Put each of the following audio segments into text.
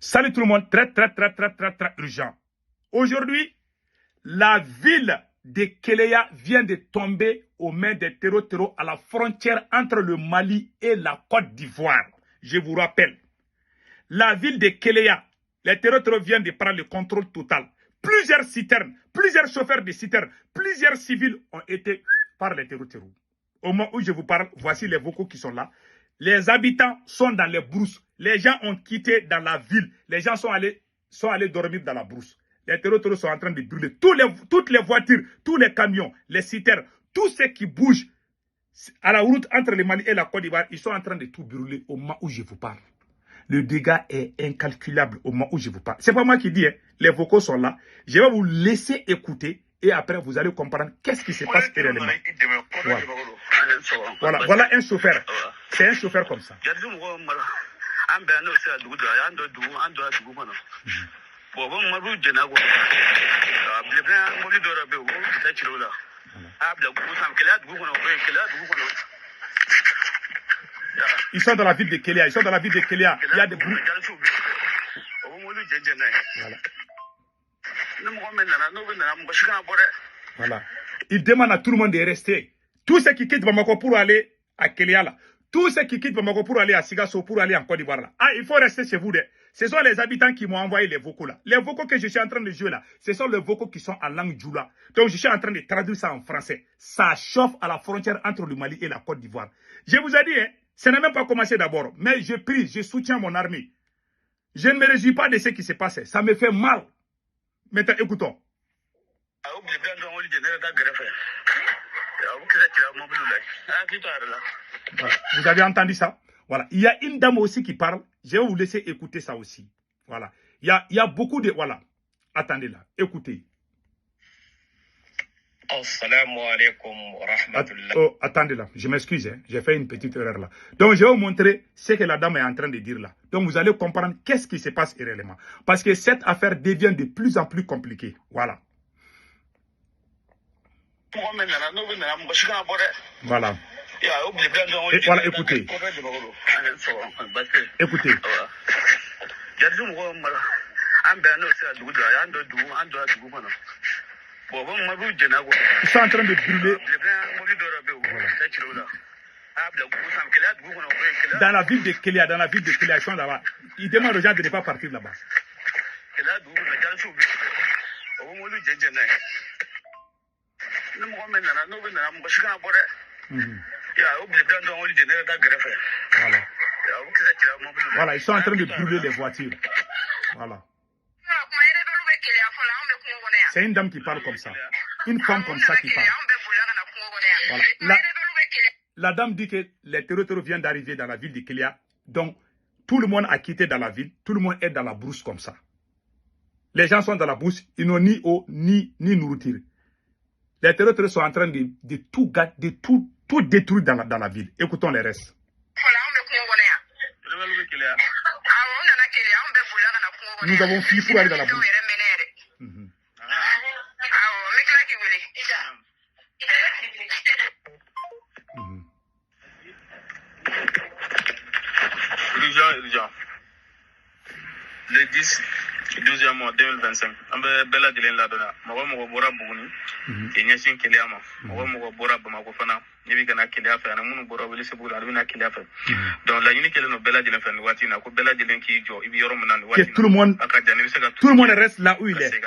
Salut tout le monde, très urgent. Aujourd'hui, la ville de Kéléa vient de tomber aux mains des terreaux à la frontière entre le Mali et la Côte d'Ivoire. Je vous rappelle, la ville de Kéléa, les terreaux viennent de prendre le contrôle total. Plusieurs citernes, plusieurs chauffeurs de citernes, plusieurs civils ont été par les terreaux. Au moment où je vous parle, voici les vocaux qui sont là. Les habitants sont dans les brousses. Les gens ont quitté dans la ville. Les gens sont allés dormir dans la brousse. Les terreaux sont en train de brûler. Toutes les voitures, tous les camions, les citernes, tous ceux qui bougent à la route entre le Mali et la Côte d'Ivoire, ils sont en train de tout brûler au moment où je vous parle. Le dégât est incalculable au moment où je vous parle. C'est pas moi qui dis, hein. Les vocaux sont là. Je vais vous laisser écouter et après vous allez comprendre qu'est-ce qui se passe réellement. Voilà un chauffeur. C'est un chauffeur comme ça. Ils sont dans la ville de Kéléa. Il y a des bruits. Voilà. Ils demandent à tout le monde de rester. Tous ceux qui quittent Bamako pour aller à Kéléa, là. Tous ceux qui quittent Bamako pour aller à Sigasso, pour aller en Côte d'Ivoire, là. Ah, il faut rester chez vous. Ce sont les habitants qui m'ont envoyé les vocaux là. Les vocaux que je suis en train de jouer là, ce sont les vocaux qui sont en langue djoula. Donc je suis en train de traduire ça en français. Ça chauffe à la frontière entre le Mali et la Côte d'Ivoire. Je vous ai dit, hein, ça n'a même pas commencé d'abord. Mais je prie, je soutiens mon armée. Je ne me réjouis pas de ce qui s'est passé. Ça me fait mal. Maintenant, écoutons. Voilà. Vous avez entendu ça? Voilà. Il y a une dame aussi qui parle. Je vais vous laisser écouter ça aussi. Voilà. Il y a beaucoup de... Voilà. Attendez là. Écoutez. Assalamu alaikum wa rahmatullah. Oh, attendez là. Je m'excuse. Hein. J'ai fait une petite erreur là. Donc, je vais vous montrer ce que la dame est en train de dire là. Donc, vous allez comprendre qu'est-ce qui se passe réellement. Parce que cette affaire devient de plus en plus compliquée. Voilà. Voilà. Et voilà, écoutez. Écoutez. Ils sont en train de brûler. Voilà. Dans la ville de Kéléa, ils sont là-bas. Ils demandent aux gens de ne pas partir là-bas. Voilà, ils sont en train de brûler les voitures. Voilà. C'est une dame qui parle comme ça. Une femme comme ça qui parle. Voilà. La dame dit que les terreaux viennent d'arriver dans la ville de Kéléa. Donc, tout le monde a quitté dans la ville. Tout le monde est dans la brousse comme ça. Les gens sont dans la brousse. Ils n'ont ni eau, ni nourriture. Les terroristes sont en train de tout détruire dans la ville. Écoutons les restes. Nous avons fui pour aller dans la brousse. Urgent. Le 10, 12e mois 2025. On va bella de l'Indadona. Mago Bora Bouni. Et Nyashin Kiliama. Mago Bora Bamako Fana. Nibi Kana Kiliafa. And Munu Bora will se Bula Arvina Kiliafa. Donc la unique no bella de l'enfant. Watina. Ko bella de l'enki jo. Ibi Yoroman. Tout le monde reste là où il est.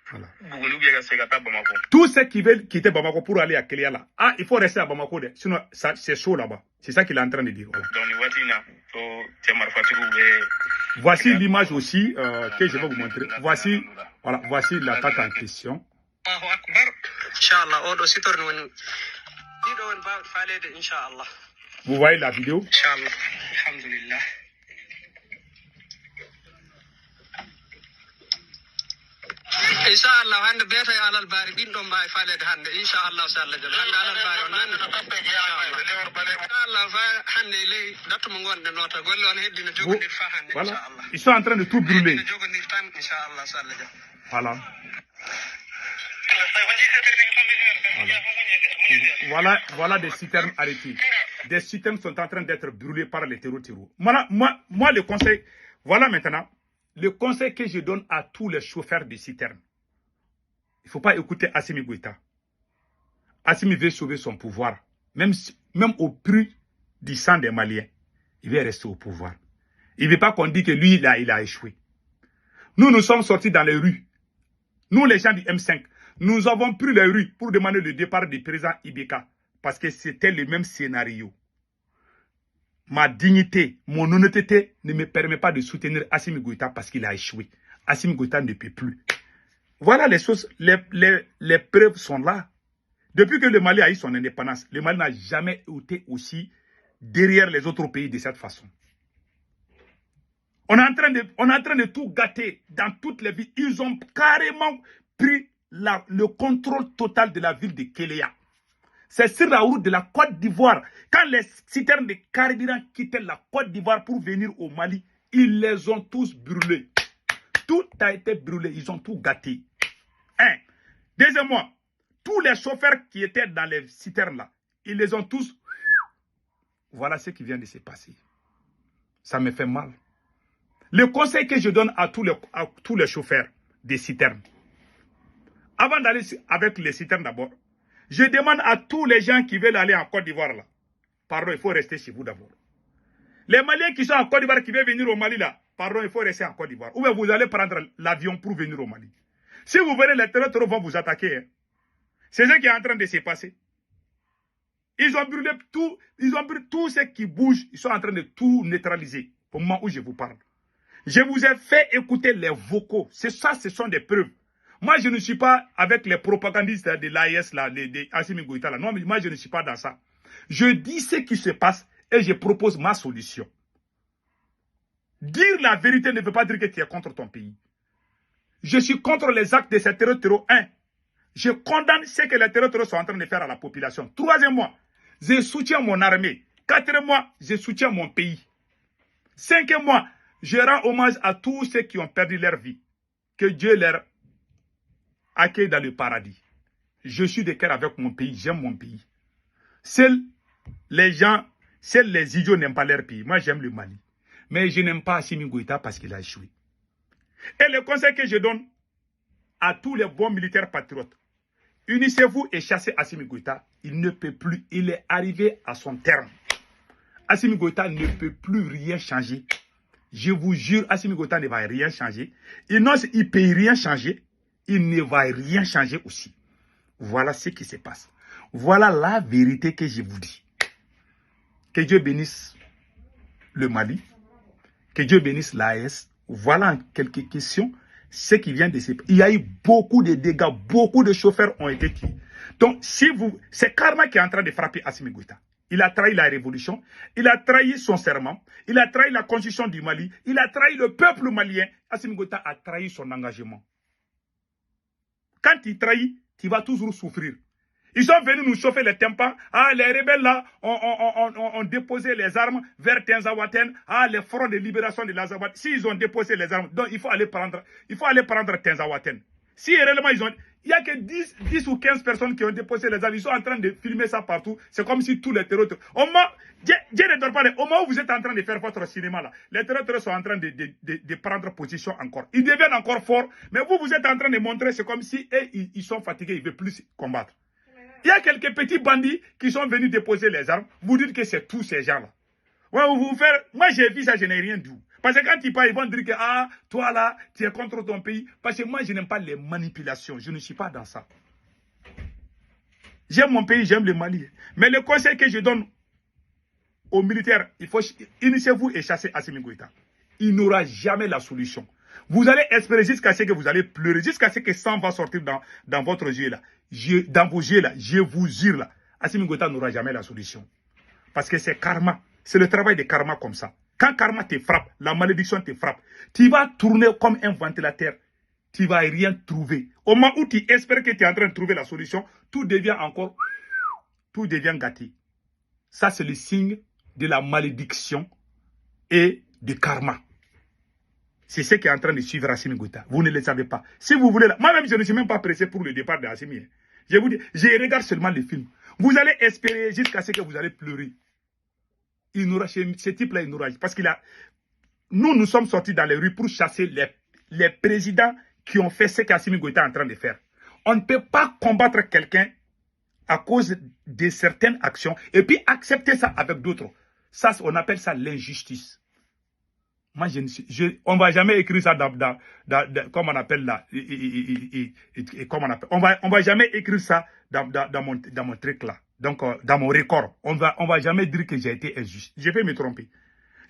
Voilà. Tous ceux qui veulent quitter Bamako pour aller à Kéléa là. Ah, il faut rester à Bamako. Sinon, c'est chaud là-bas. C'est ça qu'il est en train de dire. Voilà. Voici l'image aussi que je vais vous montrer. Voici l'attaque en question. Vous voyez la vidéo? Inshallah hande beta alal bari bindo mbay falede hande inshallah sallallahu hande alal bari on nan inshallah fa hande ley dattu mo gonde nota golle on heddina jogondir fa hande inshallah. Ils sont en train de tout brûler. Jogondir tan inshallah sallallahu. Voilà. Voilà des citernes arrêtées. Des citernes sont en train d'être brûlées par les terreaux. Moi, le conseil, Voilà maintenant le conseil que je donne à tous les chauffeurs de citernes. Il ne faut pas écouter Assimi Goïta. Assimi veut sauver son pouvoir. Même au prix du sang des Maliens. Il veut rester au pouvoir. Il ne veut pas qu'on dise que lui, il a échoué. Nous sommes sortis dans les rues. Nous, les gens du M5, nous avons pris les rues pour demander le départ du président Ibeka. Parce que c'était le même scénario. Ma dignité, mon honnêteté ne me permet pas de soutenir Assimi Goïta parce qu'il a échoué. Assimi Goïta ne peut plus. Voilà les choses, les preuves sont là. Depuis que le Mali a eu son indépendance, le Mali n'a jamais été aussi derrière les autres pays de cette façon. On est en train de tout gâter dans toutes les villes. Ils ont carrément pris le contrôle total de la ville de Kéléa. C'est sur la route de la Côte d'Ivoire. Quand les citernes de carburant quittaient la Côte d'Ivoire pour venir au Mali, ils les ont tous brûlés. Tout a été brûlé. Ils ont tout gâté. Deuxièmement, tous les chauffeurs qui étaient dans les citernes là, ils les ont tous... Voilà ce qui vient de se passer. Ça me fait mal. Le conseil que je donne à tous les chauffeurs des citernes, avant d'aller avec les citernes d'abord, je demande à tous les gens qui veulent aller en Côte d'Ivoire là, pardon, il faut rester chez vous d'abord. Les Maliens qui sont en Côte d'Ivoire, qui veulent venir au Mali là, pardon, il faut rester en Côte d'Ivoire. Ou bien vous allez prendre l'avion pour venir au Mali. Si vous venez, les terroristes vont vous attaquer. Hein. C'est ce qui est en train de se passer. Ils ont brûlé tout ce qui bouge. Ils sont en train de tout neutraliser au moment où je vous parle. Je vous ai fait écouter les vocaux. C'est ça, ce sont des preuves. Moi, je ne suis pas avec les propagandistes de l'AIS, de Assimi Goïta. Là. Non, mais moi, je ne suis pas dans ça. Je dis ce qui se passe et je propose ma solution. Dire la vérité ne veut pas dire que tu es contre ton pays. Je suis contre les actes de ces terroristes. Je condamne ce que les terroristes sont en train de faire à la population. Troisièmement, je soutiens mon armée. Quatrièmement, je soutiens mon pays. Cinquièmement, je rends hommage à tous ceux qui ont perdu leur vie. Que Dieu leur accueille dans le paradis. Je suis de cœur avec mon pays, j'aime mon pays. Seuls les idiots n'aiment pas leur pays. Moi, j'aime le Mali. Mais je n'aime pas Assimi Goïta parce qu'il a échoué. Et le conseil que je donne à tous les bons militaires patriotes, unissez-vous et chassez Assimi Goïta. Il ne peut plus, il est arrivé à son terme. Assimi Goïta ne peut plus rien changer. Je vous jure, Assimi Goïta ne va rien changer. Il ne peut rien changer. Il ne va rien changer aussi. Voilà ce qui se passe. Voilà la vérité que je vous dis. Que Dieu bénisse le Mali. Que Dieu bénisse l'AES. Voilà en quelques questions ce qui vient de se passer. Il y a eu beaucoup de dégâts. Beaucoup de chauffeurs ont été tués. Donc, c'est Karma qui est en train de frapper Assimi Goïta. Il a trahi la révolution, il a trahi son serment, il a trahi la constitution du Mali, il a trahi le peuple malien. Assimi Goïta a trahi son engagement. Quand il trahit, tu vas toujours souffrir. Ils sont venus nous chauffer les tympans. Ah, les rebelles là ont déposé les armes vers Tenzawaten. Ah, les fronts de libération de l'Azawad. S'ils ont déposé les armes, donc il faut aller prendre Tenzawaten. Si réellement il n'y a que 10 ou 15 personnes qui ont déposé les armes, ils sont en train de filmer ça partout. C'est comme si tous les terroristes... Dieu ne dort pas. Au moment où vous êtes en train de faire votre cinéma là, les terroristes sont en train de prendre position encore. Ils deviennent encore forts, mais vous êtes en train de montrer, c'est comme si ils sont fatigués, ils ne veulent plus combattre. Il y a quelques petits bandits qui sont venus déposer les armes. Vous dites que c'est tous ces gens-là. Moi, j'ai vu ça, je n'ai rien dit. Parce que quand ils parlent, ils vont dire que ah, toi là, tu es contre ton pays. Parce que moi, je n'aime pas les manipulations. Je ne suis pas dans ça. J'aime mon pays, j'aime le Mali. Mais le conseil que je donne aux militaires, il faut initiez-vous et chassez Assimi Goïta. Il n'aura jamais la solution. Vous allez espérer jusqu'à ce que vous allez pleurer, jusqu'à ce que sang va sortir dans votre yeux là. Dans vos yeux là, je vous jure là. Assimi Goïta n'aura jamais la solution. Parce que c'est karma. C'est le travail de karma comme ça. Quand karma te frappe, la malédiction te frappe, tu vas tourner comme un ventilateur. Tu ne vas rien trouver. Au moment où tu espères que tu es en train de trouver la solution, tout devient gâté. Ça, c'est le signe de la malédiction et du karma. C'est ce qui est en train de suivre Assimi Goïta. Vous ne le savez pas. Si vous voulez, moi-même, je ne suis même pas pressé pour le départ de Assimi. Je vous dis, je regarde seulement les films. Vous allez espérer jusqu'à ce que vous allez pleurer. Ce type-là, il n'aura... Parce qu'il a... nous sommes sortis dans les rues pour chasser les présidents qui ont fait ce qu'Assimi Goïta est en train de faire. On ne peut pas combattre quelqu'un à cause de certaines actions et puis accepter ça avec d'autres. Ça, on appelle ça l'injustice. Moi, on ne va jamais écrire ça comme on appelle là. On va jamais écrire ça dans mon truc là. Donc, dans mon record. On va jamais dire que j'ai été injuste. Je vais me tromper.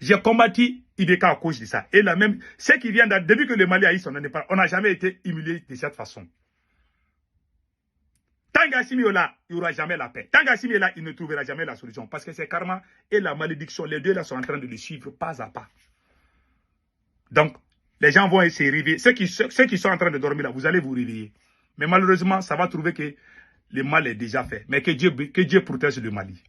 J'ai combattu IBK à cause de ça. Et là même, ceux qui viennent, depuis que le Mali a eu son indépendance, on n'a jamais été humilié de cette façon. Tant qu'Assimi est là, il n'y aura jamais la paix. Tant qu'Assimi est là, il ne trouvera jamais la solution. Parce que c'est karma et la malédiction, les deux là sont en train de le suivre pas à pas. Donc, les gens vont essayer de réveiller. Ceux qui sont en train de dormir là, vous allez vous réveiller. Mais malheureusement, ça va trouver que le mal est déjà fait. Mais que Dieu protège le Mali.